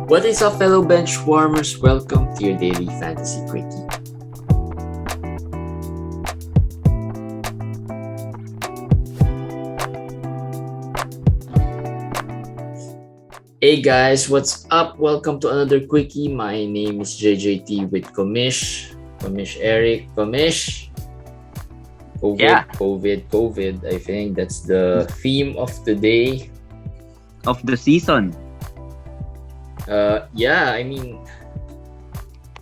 What is up, fellow bench warmers? Welcome to your daily fantasy quickie. Hey guys, what's up? Welcome to another quickie. My name is JJT with Komish Eric, Komish. COVID. I think that's the theme of today. Of the season. I mean,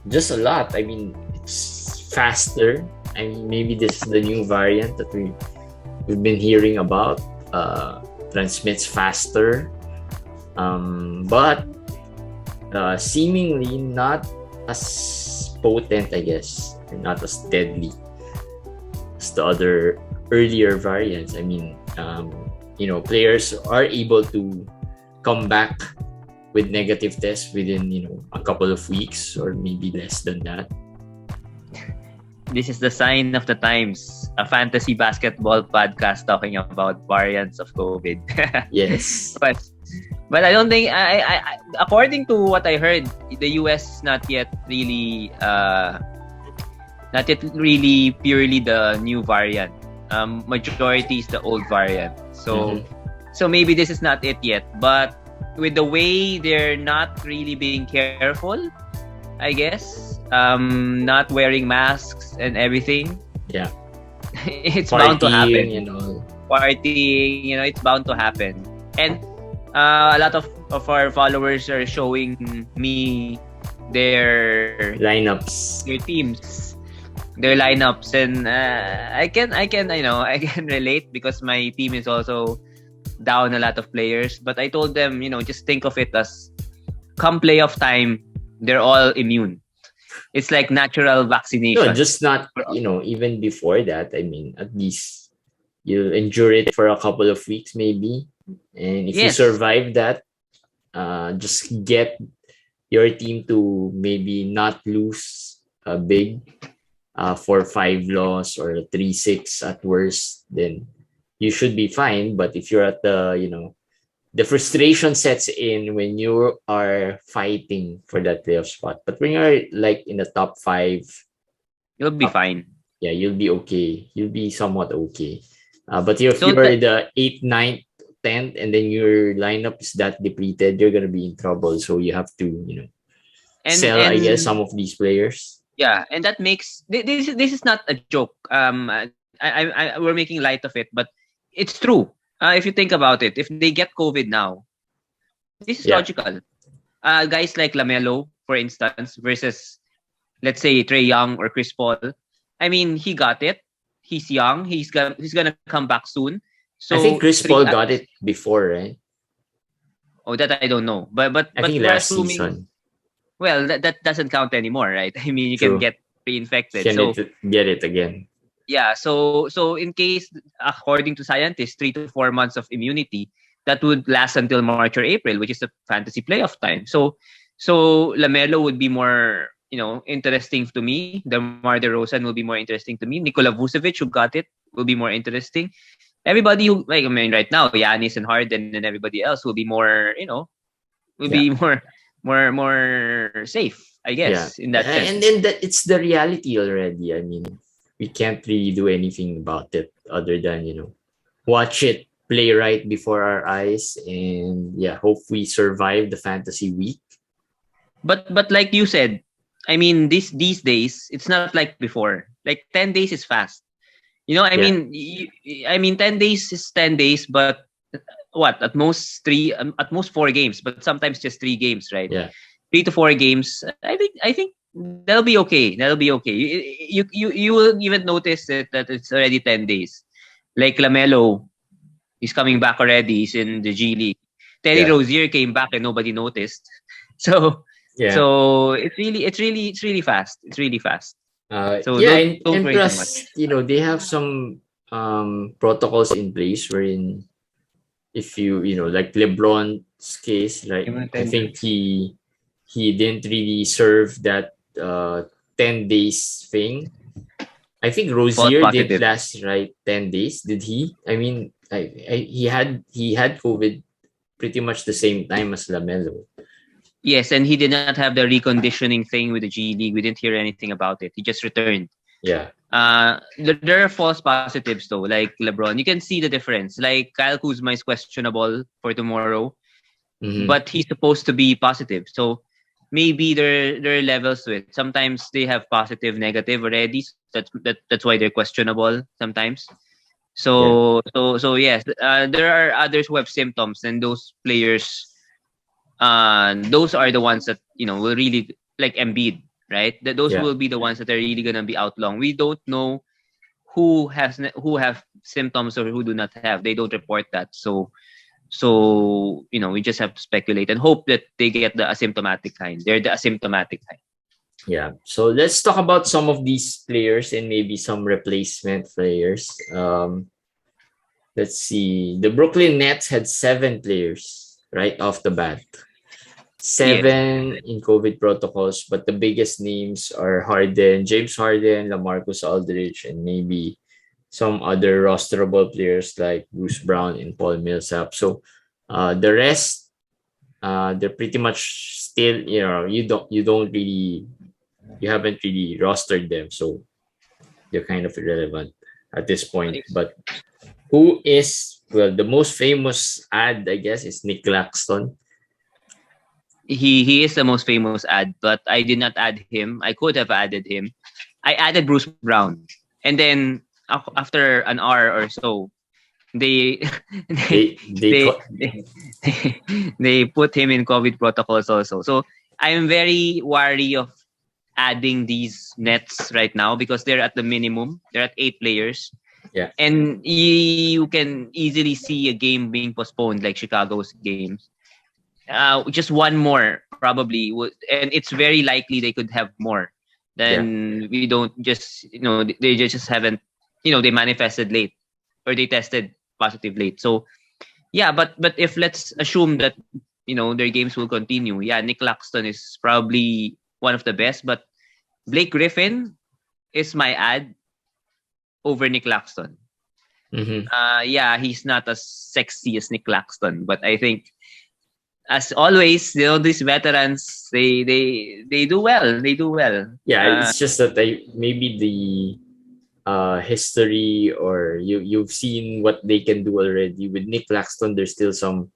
just a lot. I mean, it's faster. I mean, maybe this is the new variant that we've been hearing about. Transmits faster, but seemingly not as potent, I guess, and not as deadly as the other earlier variants. I mean, players are able to come back with negative tests within, a couple of weeks or maybe less than that. This is the sign of the times. A fantasy basketball podcast talking about variants of COVID. Yes. But I don't think I according to what I heard, the US is not yet really purely the new variant. Majority is the old variant. So maybe this is not it yet, but with the way they're not really being careful, I guess, not wearing masks and everything. Yeah. It's Partying, bound to happen. Partying, it's bound to happen. And a lot of our followers are showing me their lineups, their teams, their lineups, and I can relate because my team is also down a lot of players. But I told them, just think of it as come playoff time, they're all immune. It's like natural vaccination. No, just not, even before that. I mean, at least you'll endure it for a couple of weeks maybe. And if you survive that, just get your team to maybe not lose a big 4-5 loss or 3-6 at worst, then you should be fine. But if you're at the frustration sets in when you are fighting for that playoff spot. But when you're like in the top 5, you'll be fine. Yeah, you'll be okay. You'll be somewhat okay. But if you're in the 8th, 9th, 10th, and then your lineup is that depleted, you're gonna be in trouble. So you have to, sell, I guess, some of these players. Yeah, and that makes this is not a joke. We're making light of it, but it's true. If you think about it, if they get COVID now, this is logical. Guys like LaMelo, for instance, versus, let's say, Trae Young or Chris Paul. I mean, he got it. He's young. He's gonna come back soon. So I think Chris Paul got it before, right? Oh, that I don't know. But I think last season. Well, that doesn't count anymore, right? I mean, you can get reinfected. Get it again. Yeah, so in case, according to scientists, 3 to 4 months of immunity, that would last until March or April, which is the fantasy playoff time. So LaMelo would be more, interesting to me. DeMar DeRozan will be more interesting to me. Nikola Vucevic, who got it, will be more interesting. Everybody who, right now, Giannis and Harden and everybody else will be more, be more safe, I guess, in that sense. And then it's the reality already. I mean, we can't really do anything about it other than, watch it play right before our eyes and hope we survive the fantasy week. But like you said, I mean, these days, it's not like before. Like 10 days is fast. I mean, 10 days is 10 days, but what? At most 4 games, but sometimes just 3 games, right? Yeah. 3 to 4 games. I think that'll be okay. You will even notice that it's already 10 days. Like LaMelo, he's coming back already. He's in the G League. Terry Rozier came back and nobody noticed. So it's really fast. It's really fast. And plus, they have some protocols in place wherein if you like LeBron's case, right? I think he didn't really serve that 10 days thing. I think Rozier did last 10 days. Did he? I mean, he had COVID pretty much the same time as LaMelo. Yes, and he did not have the reconditioning thing with the G League. We didn't hear anything about it. He just returned. Yeah. There are false positives though, like LeBron. You can see the difference. Like Kyle Kuzma is questionable for tomorrow, but he's supposed to be positive. So maybe there are levels to it. Sometimes they have positive, negative already. So that's why they're questionable sometimes. So yes, there are others who have symptoms, and those players, those are the ones that will really, like Embiid, right? Those will be the ones that are really gonna be out long. We don't know who have symptoms or who do not have. They don't report that. So we just have to speculate and hope that they get the asymptomatic kind. They're the asymptomatic kind. Yeah. So let's talk about some of these players and maybe some replacement players. Let's see. The Brooklyn Nets had 7 players right off the bat. 7 in COVID protocols, but the biggest names are Harden, James Harden, LaMarcus Aldridge, and maybe some other rosterable players like Bruce Brown and Paul Millsap. So the rest, they're pretty much still, you haven't really rostered them, so they're kind of irrelevant at this point. But who is, well, the most famous ad, I guess, is Nick Claxton. He is the most famous ad, but I did not add him. I could have added him. I added Bruce Brown, and then after an hour or so, they put him in COVID protocols also. So I'm very wary of adding these Nets right now because they're at the minimum. They're at 8 players. Yeah. And you can easily see a game being postponed, like Chicago's games. Just one more probably would, and it's very likely they could have more. Then we don't just they just haven't they manifested late or they tested positive late. So but if let's assume that their games will continue. Nick Claxton is probably one of the best, but Blake Griffin is my ad over Nick Claxton. He's not as sexy as Nick Claxton, but I think as always, these veterans, they do well. They do well. Yeah, it's just that maybe the history or you've seen what they can do already. With Nick Claxton, there's still some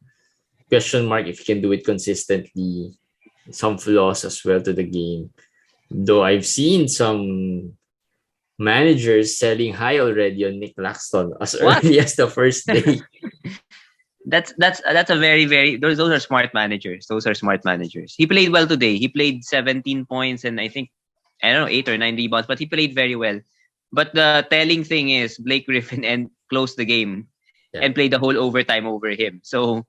question mark if he can do it consistently. Some flaws as well to the game. Though I've seen some managers selling high already on Nick Claxton as early as the first day. That's a very, very those are smart managers. Those are smart managers. He played well today. He played 17 points and I think 8 or 9 rebounds, but he played very well. But the telling thing is Blake Griffin closed the game and played the whole overtime over him. So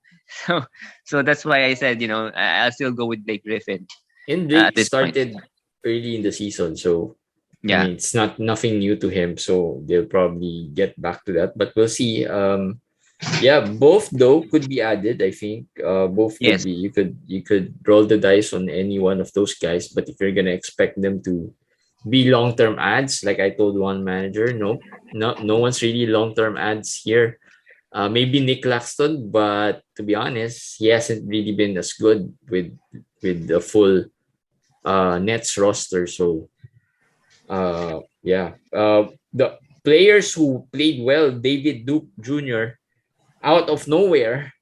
that's why I said, I'll still go with Blake Griffin. And Blake started early in the season, so I mean, it's nothing new to him. So they'll probably get back to that, but we'll see. Both though could be added. I think both could be. You could roll the dice on any one of those guys, but if you're gonna expect them to be long-term ads, like I told one manager, no one's really long-term ads here. Maybe Nick Claxton, but to be honest, he hasn't really been as good with the full Nets roster. So the players who played well, David Duke Jr. out of nowhere.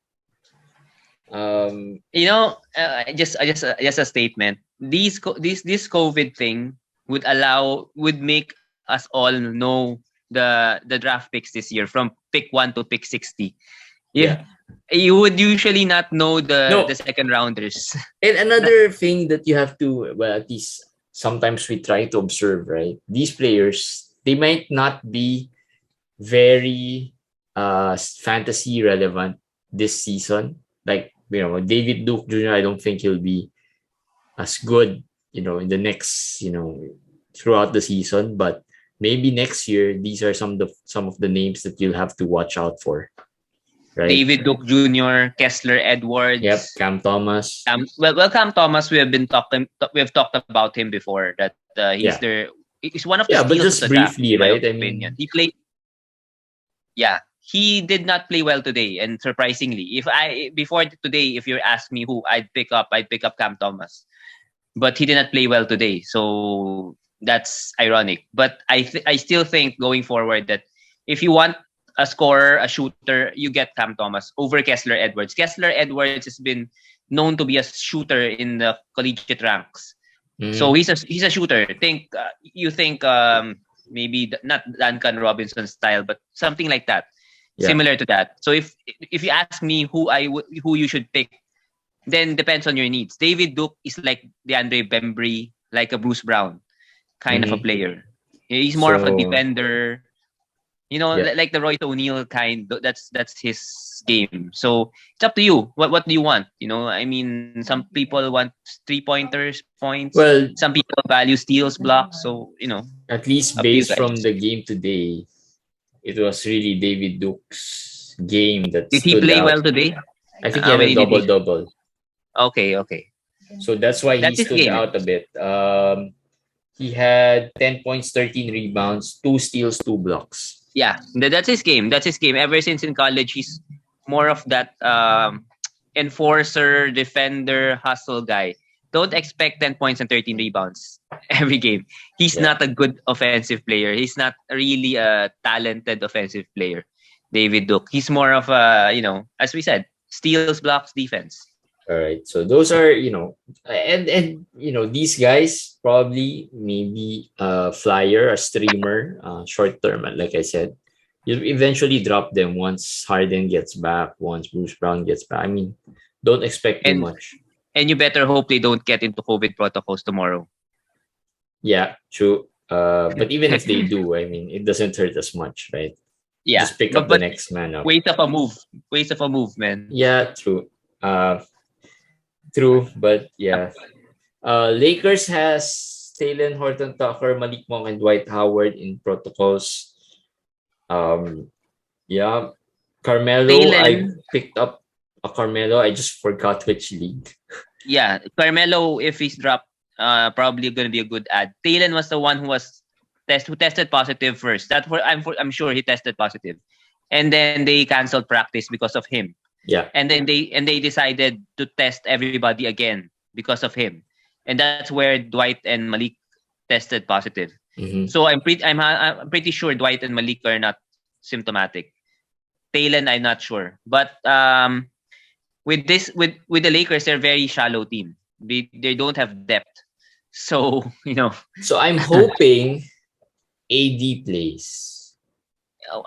Just a statement. This COVID thing would make us all know the draft picks this year from pick 1 to pick 60. You would usually not know the second rounders. And another thing that you have to, well, at least sometimes we try to observe, right? These players, they might not be very fantasy relevant this season. Like, David Duke Jr., I don't think he'll be as good, in the next, throughout the season. But maybe next year, these are some of the names that you'll have to watch out for. Right? David Duke Jr., Kessler Edwards. Yep, Cam Thomas. Cam Thomas, we have talked about him before. That he's one of the steals but just of the briefly, draft, right? I mean, he played. Yeah, he did not play well today, and surprisingly, before today, if you ask me who I'd pick up Cam Thomas, but he did not play well today, so that's ironic. But I still think going forward that if you want a scorer, a shooter, you get Cam Thomas over Kessler Edwards. Kessler Edwards has been known to be a shooter in the collegiate ranks, so he's a shooter. You think maybe not Duncan Robinson style, but something like that. Yeah. Similar to that. So if you ask me who you should pick, then depends on your needs. David Duke is like DeAndre Bembry, like a Bruce Brown kind of a player. He's more of a defender, like the Royce O'Neal kind. That's his game. So it's up to you. What do you want? I mean, some people want 3-pointers, points. Well, some people value steals, blocks. So at least based from the game today, it was really David Duke's game that did he play well today? I think he had a double-double. Okay. So that's why he stood out a bit. He had 10 points, 13 rebounds, 2 steals, 2 blocks. Yeah, that's his game. Ever since in college, he's more of that enforcer, defender, hustle guy. Don't expect 10 points and 13 rebounds every game. He's not a good offensive player. He's not really a talented offensive player, David Duke. He's more of a, as we said, steals, blocks, defense. All right. So those are, and these guys probably maybe a flyer, a streamer, short term, like I said. You'll eventually drop them once Harden gets back, once Bruce Brown gets back. I mean, don't expect too much. And you better hope they don't get into COVID protocols tomorrow. Yeah, true. But even if they do, I mean, it doesn't hurt as much, right? Yeah. Just pick up the next man up. Waste of a move, man. Yeah, true. True, but yeah. Lakers has Talen Horton Tucker, Malik Monk, and Dwight Howard in protocols. Yeah. Carmelo, I picked up a Carmelo. I just forgot which league. Yeah, Carmelo, if he's dropped, probably going to be a good ad. Talen was the one who tested positive first. I'm sure he tested positive, and then they canceled practice because of him. Yeah, and then they decided to test everybody again because of him, and that's where Dwight and Malik tested positive. Mm-hmm. So I'm pretty sure Dwight and Malik are not symptomatic. Talen, I'm not sure, but with the Lakers, they're a very shallow team. They don't have depth. So, So I'm hoping AD plays.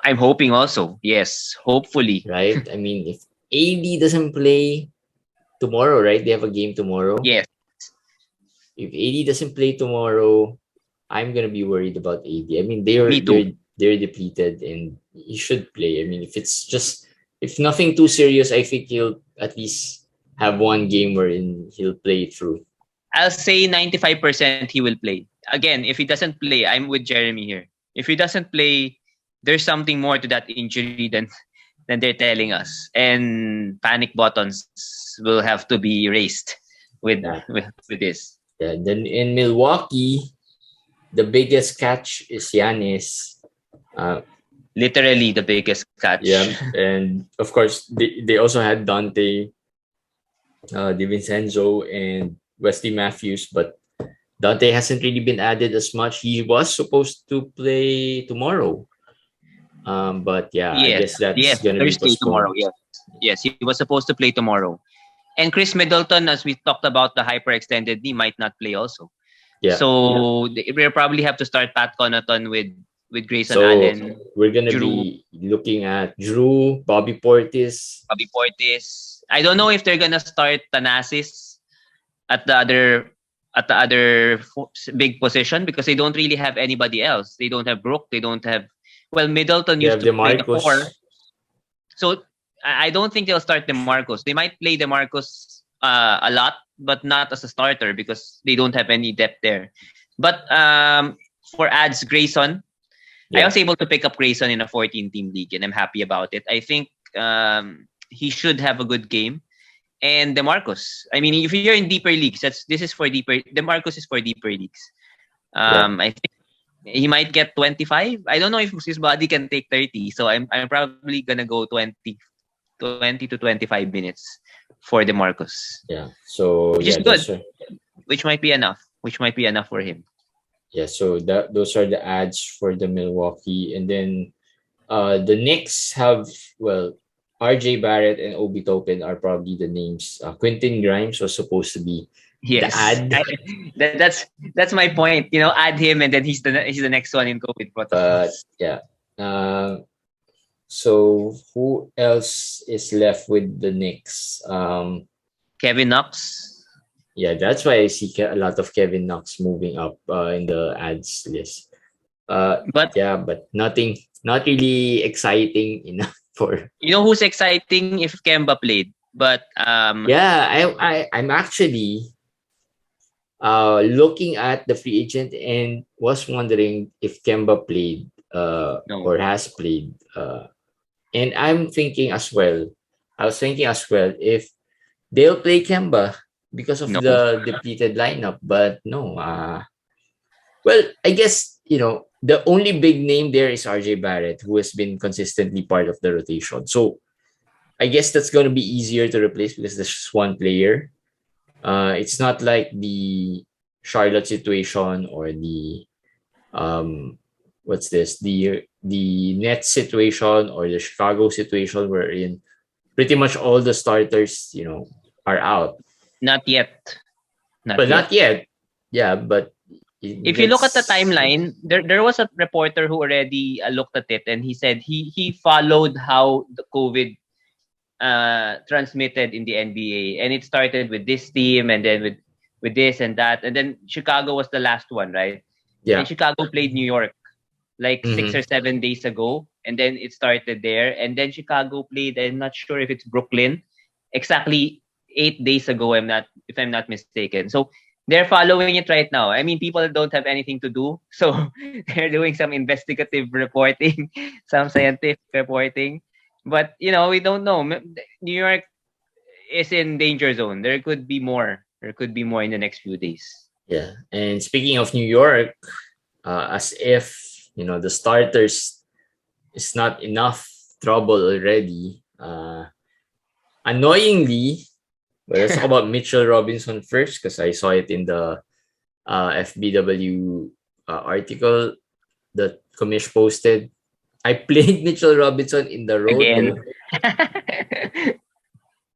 I'm hoping also. Yes, hopefully. Right? I mean, if AD doesn't play tomorrow, right? They have a game tomorrow. Yes. If AD doesn't play tomorrow, I'm going to be worried about AD. I mean, they're depleted and he should play. I mean, if nothing too serious, I think he'll at least have one game wherein he'll play through. I'll say 95% he will play. Again, if he doesn't play, I'm with Jeremy here. If he doesn't play, there's something more to that injury than they're telling us. And panic buttons will have to be raised with this. Yeah, then in Milwaukee, the biggest catch is Giannis. Literally the biggest catch. Yeah, and of course, they also had Dante DiVincenzo and Wesley Matthews, but Dante hasn't really been added as much. He was supposed to play tomorrow. But yeah, I guess that's going to be postponed. Tomorrow. Yes, he was supposed to play tomorrow. And Chris Middleton, as we talked about the hyperextended knee, might not play also. Yeah. So we'll probably have to start Pat Connaughton with Grayson Allen. We're going to be looking at Drew, Bobby Portis. I don't know if they're going to start Thanasis at the other big position because they don't really have anybody else. They don't have Brook. They don't have... Well, Middleton used to play the 4. So I don't think they'll start DeMarcus. They might play DeMarcus a lot, but not as a starter because they don't have any depth there. But for ads, Grayson, I was able to pick up Grayson in a 14-team league, and I'm happy about it. I think he should have a good game. And DeMarcus, I mean, if you're in deeper leagues, DeMarcus is for deeper leagues. I think He might get 25. I don't know if his body can take 30. So I'm probably gonna go 20 to 25 minutes for DeMarcus. Yeah. So which is good. Which might be enough. Which might be enough for him. Yeah. So those are the ads for the Milwaukee, and then the Knicks have, well, RJ Barrett and Obi Toppin are probably the names. Quentin Grimes was supposed to be the ad. That's my point. Add him, and then he's the next one in COVID protocol. Yeah. So who else is left with the Knicks? Kevin Knox. Yeah, that's why I see a lot of Kevin Knox moving up in the ads list. But nothing, not really exciting enough for. Who's exciting if Kemba played? But I'm actually looking at the free agent and was wondering if Kemba played or has played. And I'm thinking as well. I was thinking as well if they'll play Kemba because of the depleted lineup, but no. Well, I guess the only big name there is RJ Barrett, who has been consistently part of the rotation. So I guess that's going to be easier to replace because there's just one player. It's not like the Charlotte situation or the the Nets situation or the Chicago situation, wherein pretty much all the starters are out. Not yet. Not yet. Yeah, but if you look at the timeline, there was a reporter who already looked at it, and he said he followed how the COVID transmitted in the NBA, and it started with this team, and then with this and that, and then Chicago was the last one, right? Yeah. And Chicago played New York like 6 or 7 days ago, and then it started there, and then Chicago played. I'm not sure if it's Brooklyn, exactly 8 days ago. If I'm not mistaken. So they're following it right now. I mean, people don't have anything to do, so they're doing some investigative reporting, some scientific reporting. But we don't know. New York is in danger zone. There could be more. There could be more in the next few days. Yeah, and speaking of New York, as if the starters is not enough trouble already. Annoyingly, well, let's talk about Mitchell Robinson first because I saw it in the FBW article that Commish posted. I played Mitchell Robinson in the Roto.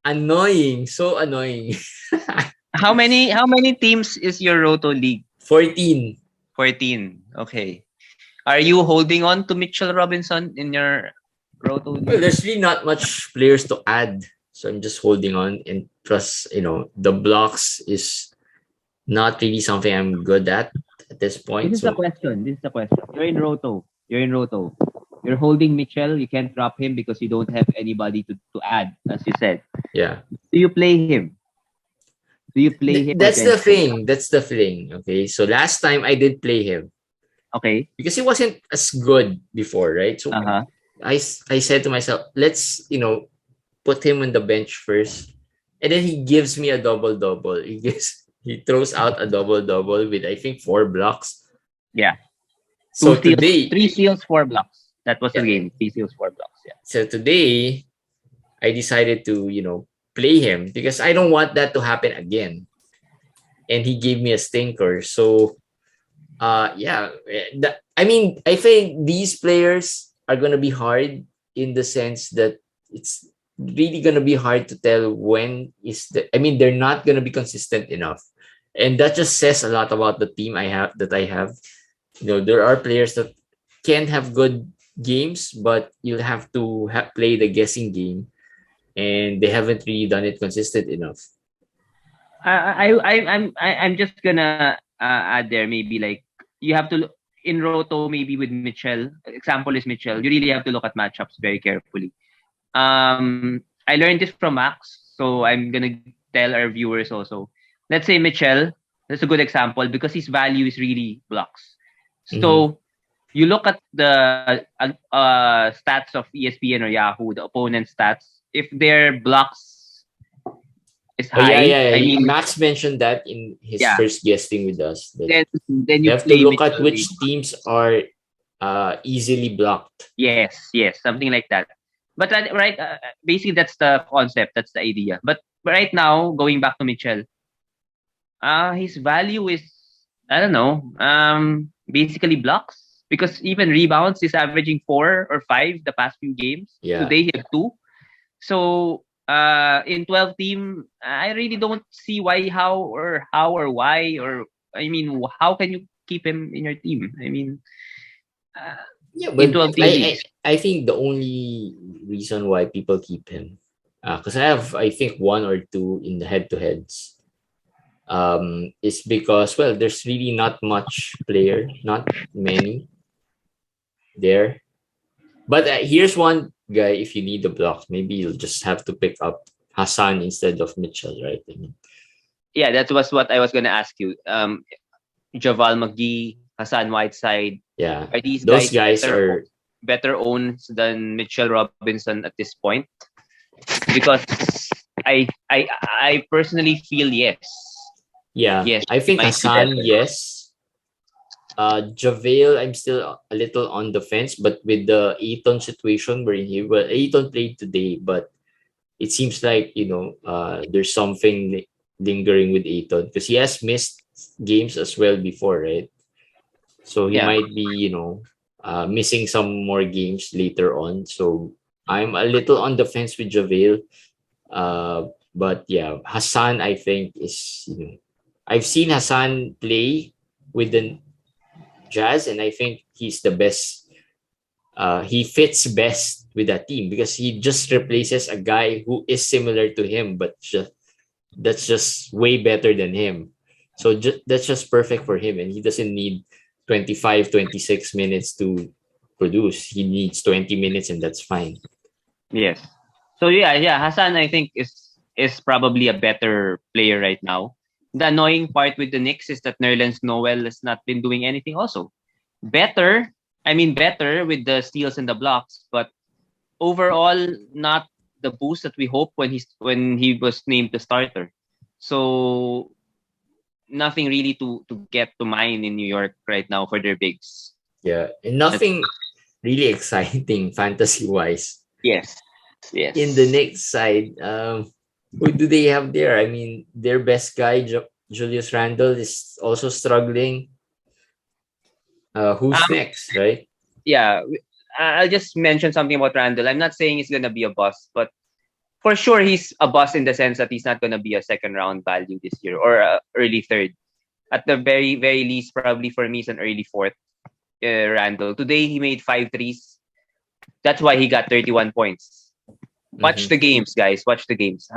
Annoying, so annoying. How many teams is your Roto league? 14. 14. Okay. Are you holding on to Mitchell Robinson in your Roto league? Well, there's really not much players to add. So I'm just holding on, and plus, the blocks is not really something I'm good at this point. This is the question. You're in Roto. You're holding Mitchell. You can't drop him because you don't have anybody to add, as you said. Yeah. Do you play him? That's the thing. Okay. So last time I did play him. Okay. Because he wasn't as good before, right? So I said to myself, let's, put him on the bench first. And then he gives me a double-double. He throws out a double-double with, I think, 4 blocks. Yeah. So today... 3 steals, 4 blocks. That was the game. 3 steals, 4 blocks. Yeah. So today, I decided to, play him because I don't want that to happen again. And he gave me a stinker. So, I think these players are going to be hard in the sense that it's really going to be hard to tell they're not going to be consistent enough. And that just says a lot about the team I have. There are players that can have good games, but you'll have to play the guessing game, and they haven't really done it consistent enough. I'm just gonna add there, maybe like you have to look in Roto, maybe with Mitchell. Example is Mitchell. You really have to look at matchups very carefully. I learned this from Max, so I'm gonna tell our viewers also. Let's say Mitchell, that's a good example because his value is really blocks. So you look at the stats of ESPN or Yahoo, the opponent stats. If their blocks is Oh yeah, high. yeah, I yeah. mean, Max mentioned that in his yeah. first guesting with us that Then you you have to play look at Mitchell. which teams are easily blocked. Yes, something like that. But right, basically that's the concept, that's the idea. But right now, going back to Mitchell, his value is, I don't know, basically blocks, because even rebounds is averaging 4 or 5 the past few games. Yeah. Today he had 2. So in 12 team, I really don't see how or why, or I mean, how can you keep him in your team? I mean, uh, Yeah, in but 12 team leagues. I think the only reason why people keep him, because I have I think one or two in the head to heads, is because well, there's really not much player, not many there. But here's one guy. If you need the block, maybe you'll just have to pick up Hassan instead of Mitchell, right? I mean, Yeah, that was what I was gonna ask you. Javal McGee, Hassan Whiteside, yeah, are these those guys guys are. better owns than Mitchell Robinson at this point? Because I personally feel yes. Yeah, Yes, I he think might be Hassan, better. yes. JaVale, I'm still a little on the fence, but with the Aiton situation where Aiton played today, but it seems like there's something lingering with Aiton because he has missed games as well before, right? So he Yeah. might be missing some more games later on. So I'm a little on the fence with JaVale. But yeah, Hassan, I think is I've seen Hassan play with the Jazz, and I think he's the best. He fits best with that team because he just replaces a guy who is similar to him, but that's just way better than him. So that's just perfect for him, and he doesn't need 25, 26 minutes to produce. He needs 20 minutes, and that's fine. Yes. So yeah, Hassan I think is probably a better player right now. The annoying part with the Knicks is that Nerlens Noel has not been doing anything also. Better with the steals and the blocks, but overall not the boost that we hoped when he was named the starter. So nothing really to get to mine in New York right now for their bigs. Yeah, and nothing really exciting fantasy wise. Yes. In the Yes. Knicks side, who do they have there? I mean, their best guy, Julius Randle, is also struggling. Who's Um, next, right? yeah, I'll just mention something about Randall. I'm not saying he's gonna be a bust, but for sure he's a bust in the sense that he's not gonna be a second round value this year or early third. At the very very least, probably for me, it's an early fourth. Randall today he made 5 threes. That's why he got 31 points. Watch Mm-hmm. the games, guys. Watch the games.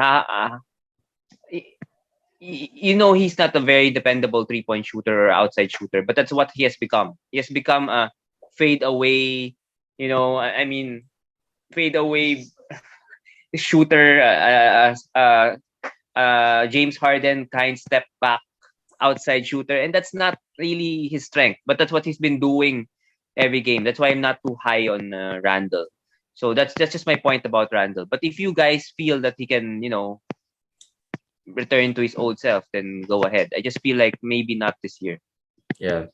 He's not a very dependable 3-point shooter or outside shooter, but that's what he has become. He has become a fade away, I mean, fade away shooter, James Harden kind step back outside shooter, and that's not really his strength, but that's what he's been doing every game. That's why I'm not too high on Randall. So that's just my point about Randall. But if you guys feel that he can, return to his old self, then go ahead. I just feel like maybe not this year. Yeah.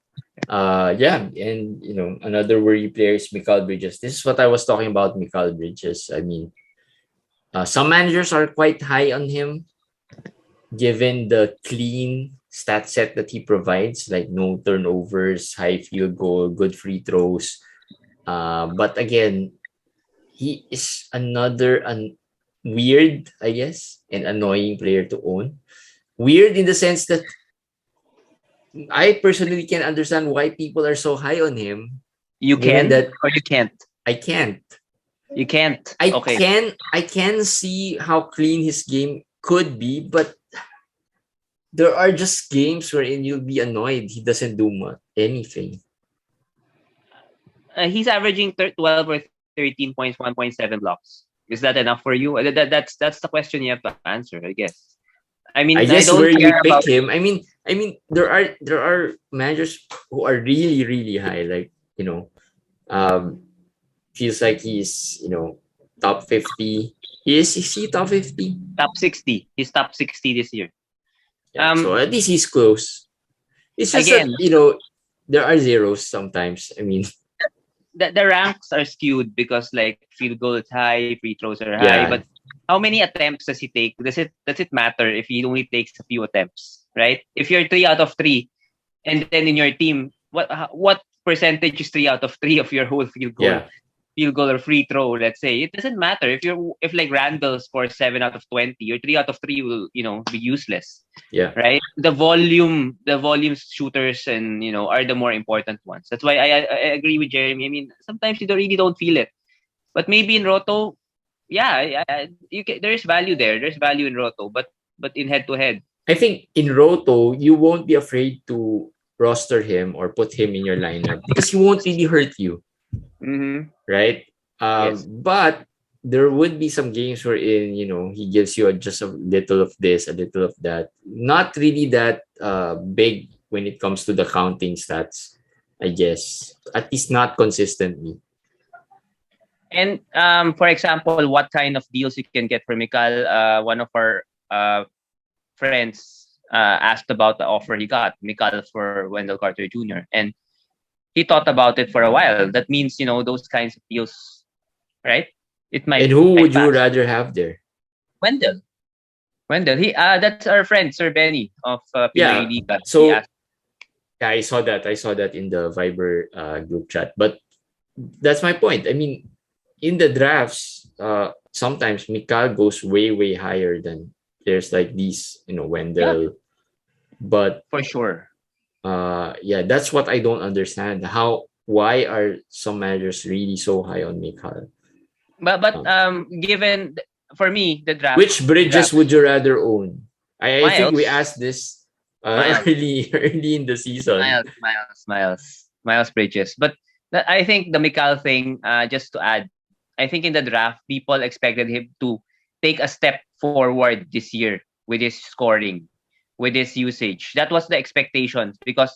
Yeah, and another worry player is Mikal Bridges. This is what I was talking about, Mikal Bridges. I mean, some managers are quite high on him, given the clean stat set that he provides, like no turnovers, high field goal, good free throws. But again, he is another weird, I guess, and annoying player to own. Weird in the sense that I personally can understand why people are so high on him, You given can that or you can't? I can't. You can't. I Okay. can I can see how clean his game could be, but there are just games wherein you'll be annoyed he doesn't do anything. He's averaging 12 or 13 points, 1.7 blocks. Is that enough for you? That's the question you have to answer, I guess. I I mean, I guess don't where care you about. pick him. I mean, there are managers who are really really high. Like um, feels like he's top 50. Is he top 50? Top 60. He's top 60 this year. Yeah, so at least he's close. It's just again, that, there are zeros sometimes. I mean, the ranks are skewed because like field goal is high, free throws are high, yeah. but how many attempts does he take? Does it matter if he only takes a few attempts, right? If you're 3 out of 3, and then in your team, what percentage is 3 out of 3 of your whole field goal? Yeah. Field goal or free throw, let's say, it doesn't matter if like Randall scores 7 out of 20, your 3 out of 3 will be useless. Yeah. Right. The volume shooters and are the more important ones. That's why I agree with Jeremy. I mean, sometimes you really don't feel it, but maybe in Roto, yeah, there's value there. There's value in Roto, but in head to head, I think in Roto you won't be afraid to roster him or put him in your lineup because he won't really hurt you. Mm-hmm. Right? Yes. But there would be some games wherein, he gives you just a little of this, a little of that. Not really that big when it comes to the counting stats, I guess. At least not consistently. And for example, what kind of deals you can get for Mikal? One of our friends asked about the offer he got, Mikal for Wendell Carter Jr. And he thought about it for a while. That means, those kinds of deals, right? It might. And who would you rather have there? Wendell. That's our friend, Sir Benny of Yeah. Liga. So, yeah, I saw that. I saw that in the Viber group chat. But that's my point. I mean, in the drafts, sometimes Mikal goes way, way higher than players like these, Wendell. Yeah. But for sure. Yeah, that's what I don't understand. Why are some managers really so high on Mikal? But given for me the draft, which Bridges would you rather own? I think we asked this early in the season. Miles Bridges. But I think the Mikal thing, just to add, I think in the draft people expected him to take a step forward this year with his scoring, with his usage. That was the expectations because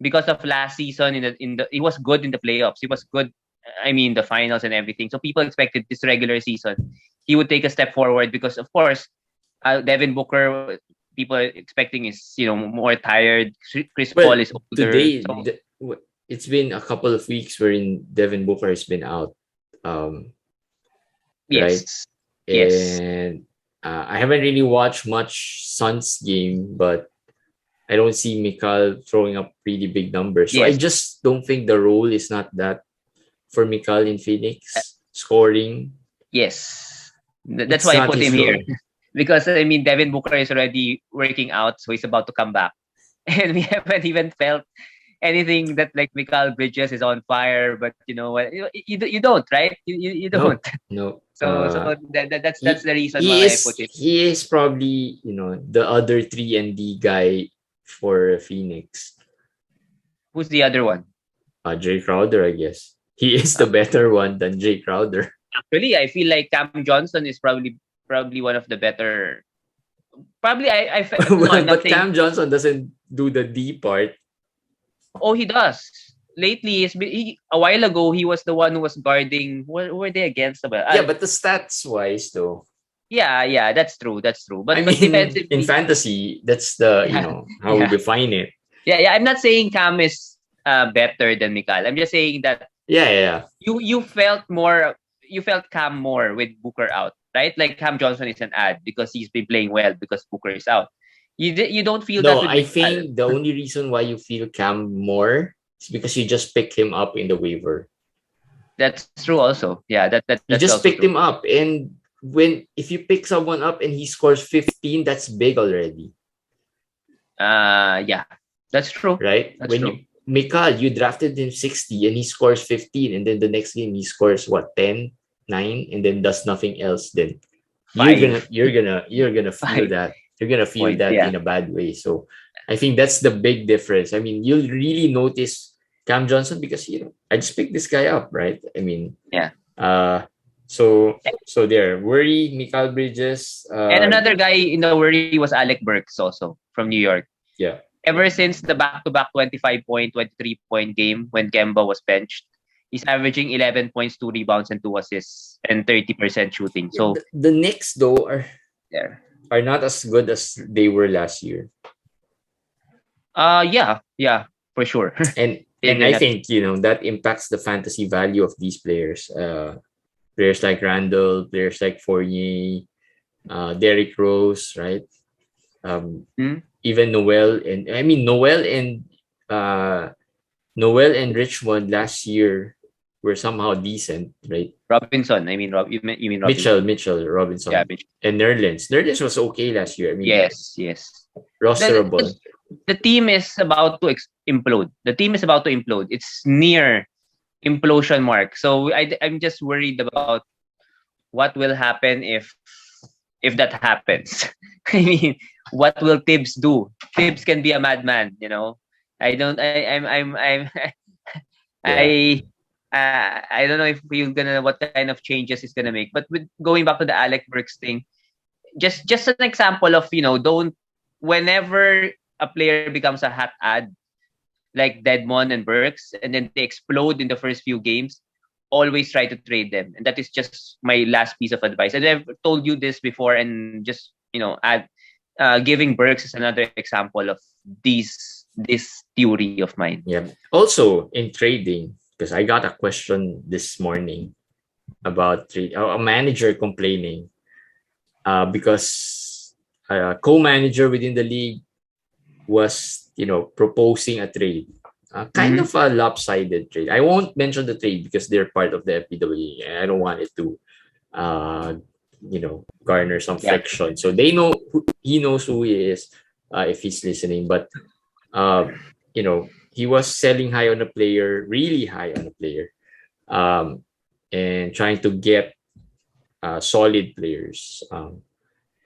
of last season he was good in the playoffs. He was good, I mean, the finals and everything. So people expected this regular season he would take a step forward because, of course, Devin Booker, people are expecting is more tired. Chris Paul is older. Today, it's been a couple of weeks wherein Devin Booker has been out. Yes. Right? And I haven't really watched much Suns game, but I don't see Mikal throwing up really big numbers. So I just don't think the role is not that for Mikal in Phoenix scoring. Yes. That's why I put him here. Because, I mean, Devin Booker is already working out, so he's about to come back. And we haven't even felt anything that like Mikal Bridges is on fire, but you know what? You don't, right? You don't. No. So that's the reason why I put it. He is probably, the other 3-and-D guy for Phoenix. Who's the other one? Jay Crowder, I guess. He is the better one than Jay Crowder. Actually, I feel like Cam Johnson is probably one of the better. Probably I but Cam Johnson doesn't do the D part. Oh, he does. Lately, a while ago, he was the one who was guarding. What were they against? Yeah, but the stats wise, though. Yeah, that's true. But I mean, in fantasy, that's the how we define it. Yeah. I'm not saying Cam is better than Mikal. I'm just saying that. Yeah. You felt Cam more with Booker out, right? Like Cam Johnson is an ad because he's been playing well because Booker is out. You don't feel that? No, I think the only reason why you feel Cam more is because you just picked him up in the waiver. That's true also. Yeah, that's you just picked him up, and if you pick someone up and he scores 15, that's big already. Yeah, that's true. Right? That's true. Mikal, you drafted him 60 and he scores 15, and then the next game he scores 10, 9, and then does nothing else. Then you're gonna feel that. You're gonna feel that in a bad way. So I think that's the big difference. I mean, you'll really notice Cam Johnson because I just picked this guy up, right? I mean, yeah. So there, worry Mikal Bridges. And another guy in the worry was Alec Burks also from New York. Yeah. Ever since the back-to-back 25-point, 23-point game when Kemba was benched, He's averaging 11 points, 2 rebounds, and 2 assists, and 30% shooting. So the Knicks though are not as good as they were last year. Yeah, for sure. And I think that impacts the fantasy value of these players. Players like Randall, players like Fournier, Derrick Rose, right? Even Noel and Richmond last year were somehow decent, right? Robinson, you mean Robinson. Mitchell, Robinson. Yeah, Mitchell. And Nerlens. Nerlens was okay last year. Yes. Rosterable. The team is about to implode. It's near implosion mark. So I'm just worried about what will happen if that happens. I mean, what will Tibbs do? Tibbs can be a madman, I don't know if what kind of changes he's gonna make. But with going back to the Alec Burks thing, just an example of don't, whenever a player becomes a hot ad like Dedmon and Burks, and then they explode in the first few games, always try to trade them. And that is just my last piece of advice. And I've told you this before, and just giving Burks is another example of this theory of mine. Yeah. Also in trading, because I got a question this morning about a manager complaining because a co-manager within the league was proposing a trade, kind of a lopsided trade. I won't mention the trade because they're part of the FPWA, and I don't want it to garner some friction. So they know he knows who he is if he's listening. But he was selling high on a player, really high on a player, and trying to get solid players.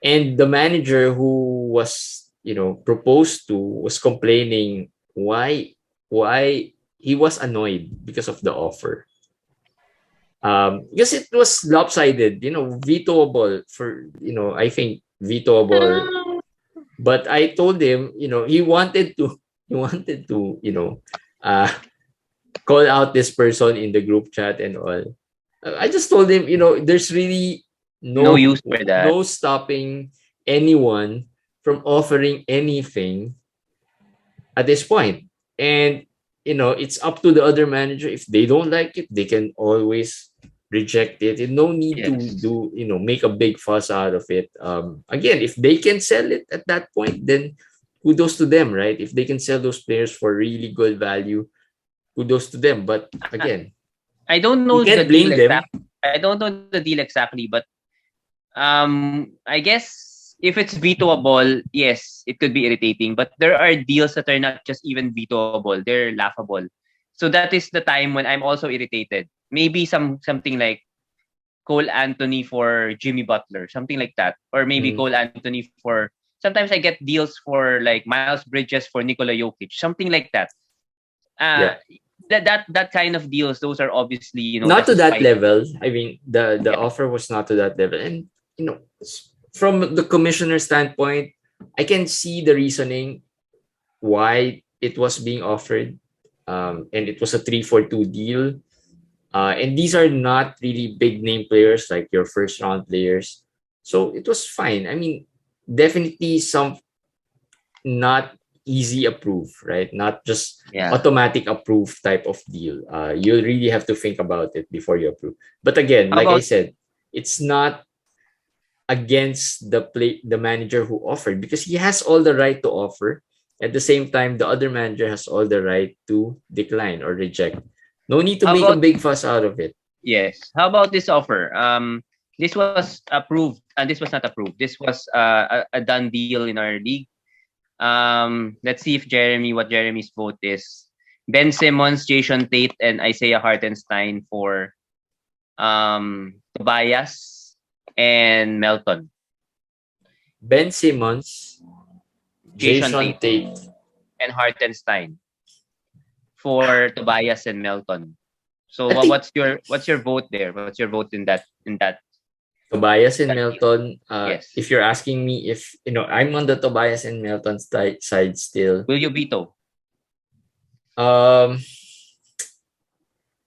And the manager who was proposed to was complaining why he was annoyed because of the offer. Because it was lopsided, vetoable for, I think vetoable. But I told him, he wanted to call out this person in the group chat and all. I just told him, there's really no use for that. No stopping anyone from offering anything at this point. And it's up to the other manager. If they don't like it, they can always reject it. And no need to do make a big fuss out of it. Again, if they can sell it at that point, then kudos to them, right? If they can sell those players for really good value, kudos to them. But again, I don't know the deal exactly. I don't know the deal exactly, but I guess if it's vetoable, yes, it could be irritating. But there are deals that are not just even vetoable; they're laughable. So that is the time when I'm also irritated. Maybe something like Cole Anthony for Jimmy Butler, something like that, or maybe Cole Anthony for. Sometimes I get deals for like Miles Bridges for Nikola Jokic, something like that. That kind of deals, those are obviously not to that level. I mean, the offer was not to that level, and from the commissioner's standpoint, I can see the reasoning why it was being offered, and it was a 3-4-2 deal, and these are not really big name players like your first round players, so it was fine. I mean, definitely some not easy approve, right? Not just automatic approve type of deal. You really have to think about it before you approve. But again, I said, it's not against the manager who offered, because he has all the right to offer. At the same time, the other manager has all the right to decline or reject. No need to make a big fuss out of it. Yes. How about this offer? This was approved and this was not approved. This was a done deal in our league. Let's see if what Jeremy's vote is. Ben Simmons, Jason Tate, and Isaiah Hartenstein for Tobias and Melton. Ben Simmons, Jason Tate, and Hartenstein for Tobias and Melton. So what's your vote there? What's your vote in that? Tobias and Melton. Yes. If you're asking me if I'm on the Tobias and Melton side still. Will you veto?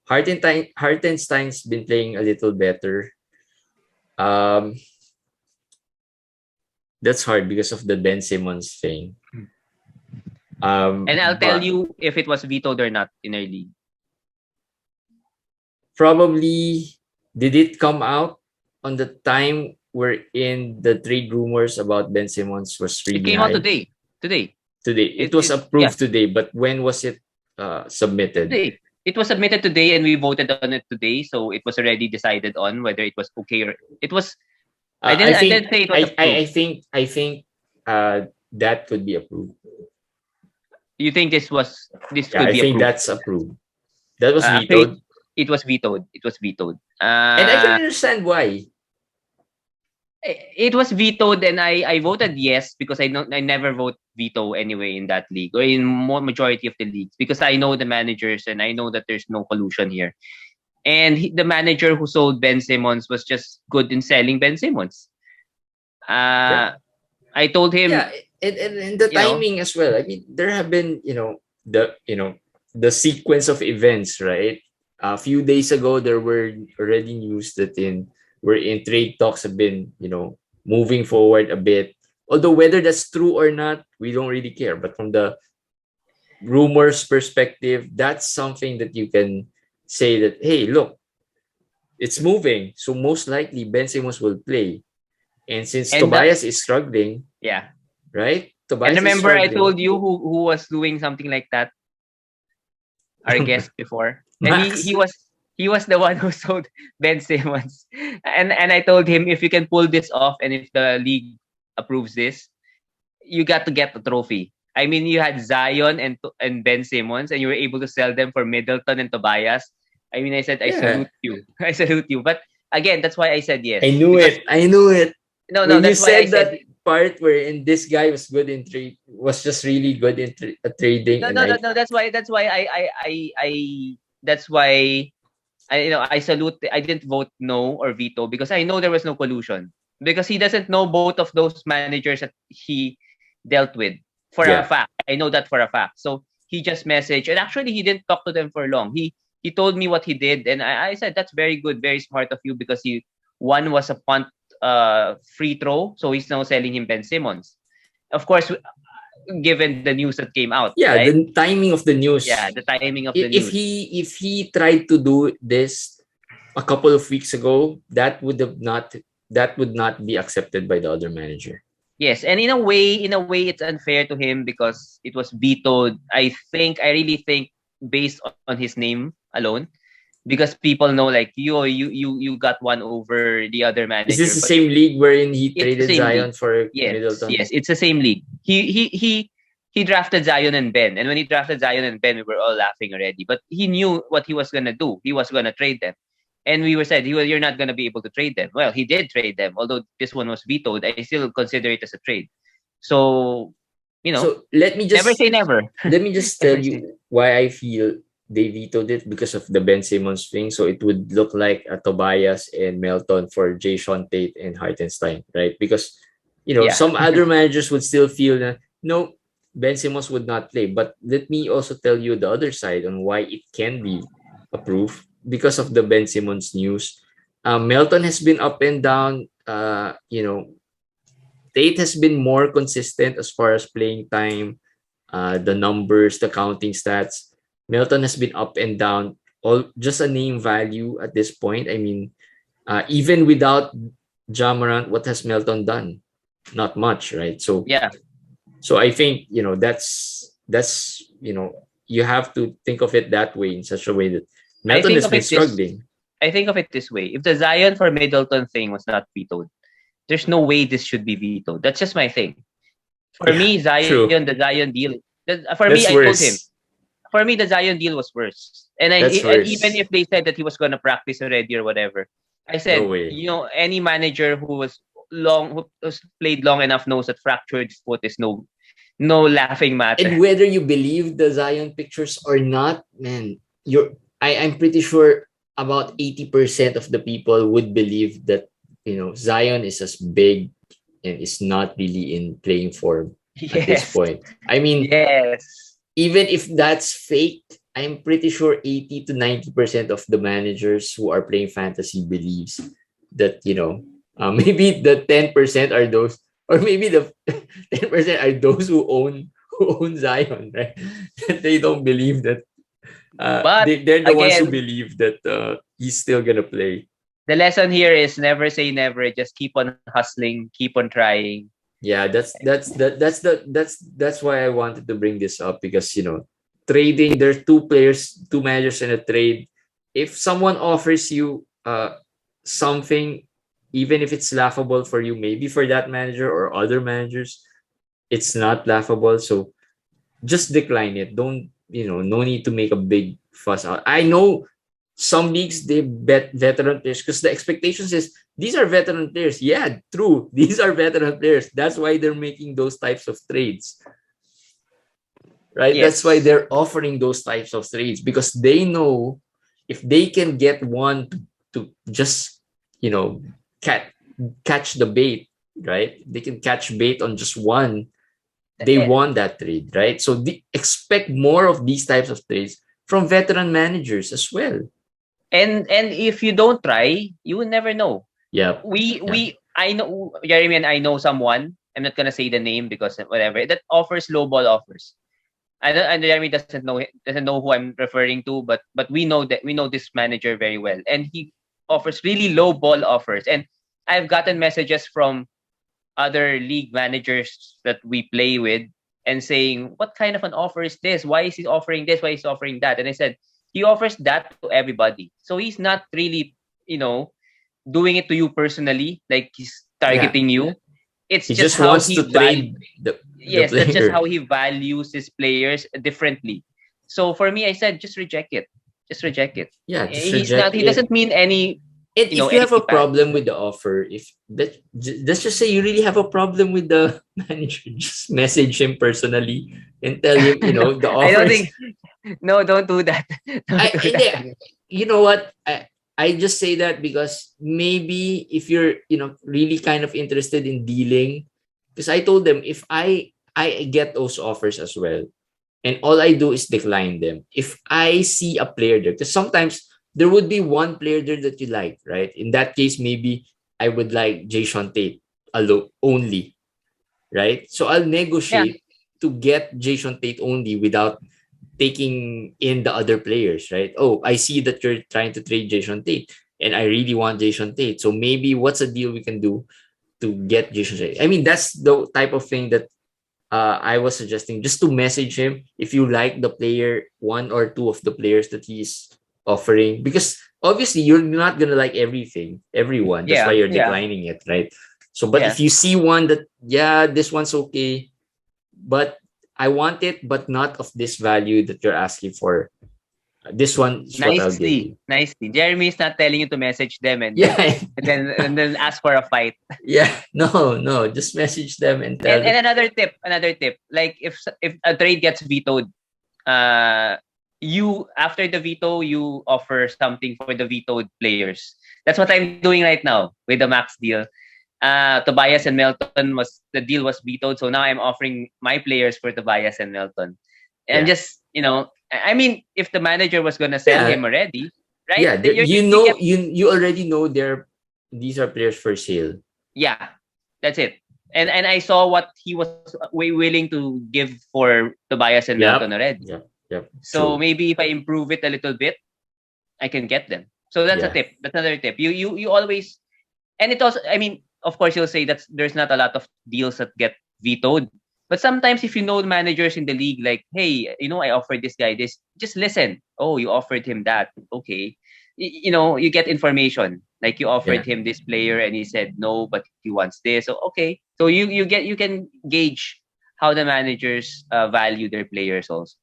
Hartenstein's been playing a little better. That's hard because of the Ben Simmons thing. And I'll tell you if it was vetoed or not in our league. Probably, did it come out on the time wherein the trade rumors about Ben Simmons was really It came high? out today. It was approved today, but when was it submitted? Today. It was submitted today, and we voted on it today, so it was already decided on whether it was okay or it was. I didn't say it was approved. I think that could be approved. You think this could be approved? I think that's approved. That was vetoed. It was vetoed. And I can understand why. It was vetoed, and I voted yes because I never vote veto anyway in that league or in majority of the leagues because I know the managers and I know that there's no collusion here. And the manager who sold Ben Simmons was just good in selling Ben Simmons. I told him. Yeah, and the timing as well. I mean, there have been the sequence of events, right? A few days ago, there were already news that trade talks have been moving forward a bit. Although whether that's true or not, we don't really care. But from the rumors perspective, that's something that you can say that, hey, look, it's moving. So most likely Ben Simmons will play. And since Tobias is struggling, right? Tobias and remember I told you who was doing something like that? Our guest before. And he was the one who sold Ben Simmons. And I told him, if you can pull this off and if the league approves this, you got to get the trophy. I mean, you had Zion and Ben Simmons, and you were able to sell them for Middleton and Tobias. I mean, I said, I salute you. I salute you. But again, that's why I said yes. I knew it. No, that's why I said part wherein this guy was good in trade, was just really good in trading. No. That's why I salute. I didn't vote no or veto because I know there was no collusion because he doesn't know both of those managers that he dealt with for a fact. I know that for a fact. So he just messaged, and actually he didn't talk to them for long. He told me what he did, and I said that's very good, very smart of you because one was a punt free throw, so he's now selling him Ben Simmons. Of course, given the news that came out. Yeah, right? The timing of the news. Yeah, the timing of the news. If he tried to do this a couple of weeks ago, that would not be accepted by the other manager. Yes, and in a way, it's unfair to him because it was vetoed. I really think, based on his name alone, because people know like you got one over the other manager. Is this the same league wherein he traded Zion for Middleton? Yes, it's the same league. He drafted Zion and Ben, and when he drafted Zion and Ben, we were all laughing already. But he knew what he was gonna do. He was gonna trade them, and we were said, "You're not gonna be able to trade them." Well, he did trade them, although this one was vetoed. I still consider it as a trade. So, So let me just never say never. Let me just tell you why I feel they vetoed it because of the Ben Simmons thing. So it would look like a Tobias and Melton for Jason Tate and Hartenstein, right? Because some other managers would still feel that no, Ben Simmons would not play. But let me also tell you the other side on why it can be approved because of the Ben Simmons news. Melton has been up and down. Tate has been more consistent as far as playing time, the numbers, the counting stats. Melton has been up and down, all just a name value at this point. I mean, even without Ja Morant, what has Melton done? Not much, right? So So I think that's you have to think of it that way, in such a way that Melton has been struggling. I think of it this way: if the Zion for Middleton thing was not vetoed, there's no way this should be vetoed. That's just my thing. For me, Zion, the Zion deal. For me, I told him. For me, the Zion deal was worse. And even if they said that he was going to practice already or whatever, I said, any manager who has played long enough knows that fractured foot is no laughing matter. And whether you believe the Zion pictures or not, man, I'm pretty sure about 80% of the people would believe that Zion is as big and is not really in playing form at this point. I mean, yes. Even if that's fake, I'm pretty sure 80 to 90% of the managers who are playing fantasy believes that, maybe the 10% are those, or maybe the 10% are those who own Zion, right? They don't believe that. But They're the ones who again, believe that he's still gonna play. the lesson here is never say never. Just keep on hustling, keep on trying. Yeah, that's why I wanted to bring this up, because trading, there's two managers in a trade. If someone offers you something, even if it's laughable for you, maybe for that manager or other managers, it's not laughable. So just decline it. Don't, no need to make a big fuss out. I know some leagues, they bet veteran players because the expectations is these are veteran players. Yeah, true. These are veteran players. That's why they're making those types of trades. Right? That's why Yes. they're offering those types of trades, because they know if they can get one to just, catch the bait, right? They can catch bait on just one, they won that trade, right? So expect more of these types of trades from veteran managers as well. And if you don't try, you will never know. Yeah. I know Jeremy, and I know someone. I'm not gonna say the name because whatever, that offers low ball offers. And Jeremy doesn't know who I'm referring to, but we know this manager very well, and he offers really low ball offers. And I've gotten messages from other league managers that we play with and saying, what kind of an offer is this? Why is he offering this? Why is he offering that? And I said, he offers that to everybody. So he's not really, doing it to you personally, like he's targeting you. It's he just how wants he to trade the yes, player. That's just how he values his players differently. So for me, I said, just reject it. Just reject it. Yeah, just He's reject not. He doesn't mean any. And if you have a problem with the offer, let's just say you really have a problem with the manager, just message him personally and tell him, the offer. I don't think. No, don't do that. You know what? I just say that because maybe if you're, really kind of interested in dealing, because I told them if I get those offers as well, and all I do is decline them. If I see a player there, because sometimes there would be one player there that you like, right? In that case, maybe I would like Jason Tate alone only, right? So I'll negotiate to get Jason Tate only without taking in the other players, right? Oh, I see that you're trying to trade Jason Tate, and I really want Jason Tate. So maybe what's a deal we can do to get Jason Tate? I mean, that's the type of thing that I was suggesting, just to message him if you like the player, one or two of the players that he's offering, because obviously you're not gonna like everyone. That's why you're declining it, right? So, but if you see one that, this one's okay, but I want it, but not of this value that you're asking for. This one is what I'll give you. Nicely. Jeremy is not telling you to message them and then ask for a fight. Yeah, no, just message them and tell them. And another tip. Like if a trade gets vetoed, you after the veto, you offer something for the vetoed players. That's what I'm doing right now with the Max deal. Tobias and Melton the deal was vetoed, so now I'm offering my players for Tobias and Melton. And just, I mean, if the manager was gonna sell him already, right? Yeah, you already know these are players for sale. Yeah, that's it. And I saw what he was willing to give for Tobias and Melton already. Yep. So maybe if I improve it a little bit, I can get them. So that's a tip. That's another tip. You always, and it also, I mean, of course you'll say that there's not a lot of deals that get vetoed. But sometimes if you know the managers in the league, like, hey, I offered this guy this, just listen. Oh, you offered him that. Okay. You get information. Like you offered him this player and he said no, but he wants this. So, okay. So you can gauge how the managers value their players also.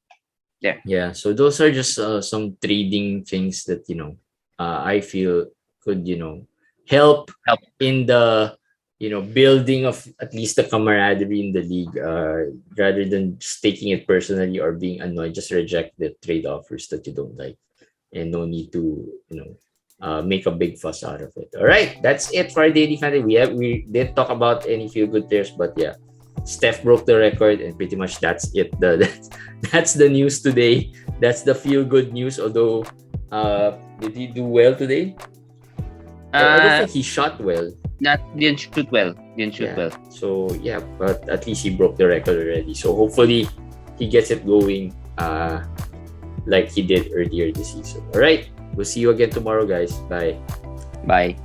Yeah. Yeah. So those are just some trading things that, I feel could, help in the, building of at least the camaraderie in the league, rather than just taking it personally or being annoyed. Just reject the trade offers that you don't like, and no need to, make a big fuss out of it. All right, that's it for our daily fantasy. We didn't talk about any feel good players, but Steph broke the record, and pretty much that's it. That's the news today. that's the feel good news. Although, did he do well today? I don't think he shot well. Didn't shoot well. So yeah, but at least he broke the record already. So hopefully he gets it going like he did earlier this season. All right, we'll see you again tomorrow, guys. Bye. Bye.